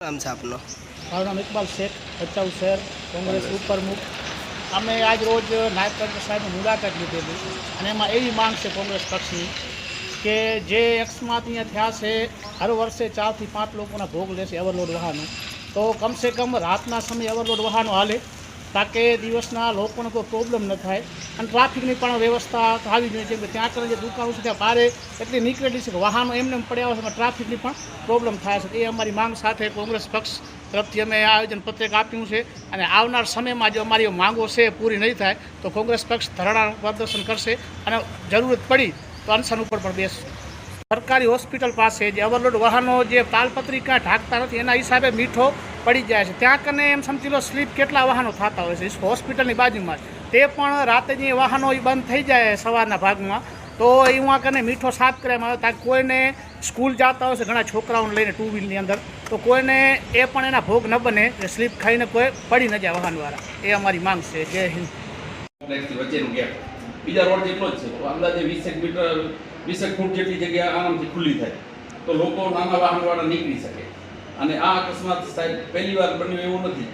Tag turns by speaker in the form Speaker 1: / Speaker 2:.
Speaker 1: નામ છે આપનો?
Speaker 2: મારું નામ ઇકબાલ શેખ, ભચાઉ શહેર કોંગ્રેસ ઉપપ્રમુખ. અમે આજ રોજ નાયબ કલેક્ટર સાહેબની મુલાકાત લીધેલી અને એમાં એવી માંગ છે કોંગ્રેસ પક્ષની કે જે અકસ્માત અહીંયા થયા છે, હર વર્ષે 4 થી 5 લોકોના ભોગ લેશે ઓવરલોડ વાહનો, તો કમસે કમ રાતના સમયે ઓવરલોડ વાહનો હાલે તાકે દિવસના લોકોને કોઈ પ્રોબ્લેમ ન થાય અને ટ્રાફિકની પણ વ્યવસ્થા થવી જોઈએ. જેમ કે ત્યાં કરીને જે દુકાનો છે ત્યાં ભારે એટલી નીકળેલી છે કે વાહનો એમને પડ્યા હોય છે, ટ્રાફિકની પણ પ્રોબ્લેમ થાય છે. એ અમારી માંગ સાથે કોંગ્રેસ પક્ષ તરફથી અમે આ આયોજન પત્રક આપ્યું છે અને આવનાર સમયમાં જો અમારી માંગો છે પૂરી નહીં થાય તો કોંગ્રેસ પક્ષ ધરણા પ્રદર્શન કરશે અને જરૂરત પડી તો અનશન ઉપર પણ બેસશે. સરકારી હોસ્પિટલ પાસે જે ઓવરલોડ વાહનો જે તાલપત્રિકા ઢાંકતા નથી એના હિસાબે મીઠો પડી જાય છે. ત્યાં કને એમ સમજી લો સ્લીપ કેટલા વાહનો થતા હોય છે હોસ્પિટલની બાજુમાં, તે પણ રાતે જે વાહનો બંધ થઈ જાય સવારના ભાગમાં તો એમાં કને મીઠો સાફ કરવામાં આવે તાકે કોઈને સ્કૂલ જતા હોય છે ઘણા છોકરાઓને લઈને 2 વ્હીલની અંદર, તો કોઈને એ પણ એના ભોગ ન બને કે સ્લીપ ખાઈને કોઈ પડી ન જાય વાહનવાળા. એ અમારી માંગ છે. જય હિન્દ.
Speaker 3: વચ્ચેનું ગેપ બીજા રોડ જેટલો જ છે, અંદાજે 20 મીટર 20 ફૂટ જેટલી જગ્યા આરામથી ખુલ્લી થાય તો લોકો નાના વાહનવાળા નીકળી શકે. અને આ અકસ્માત સાહેબ પહેલી વાર બન્યું એવું નથી.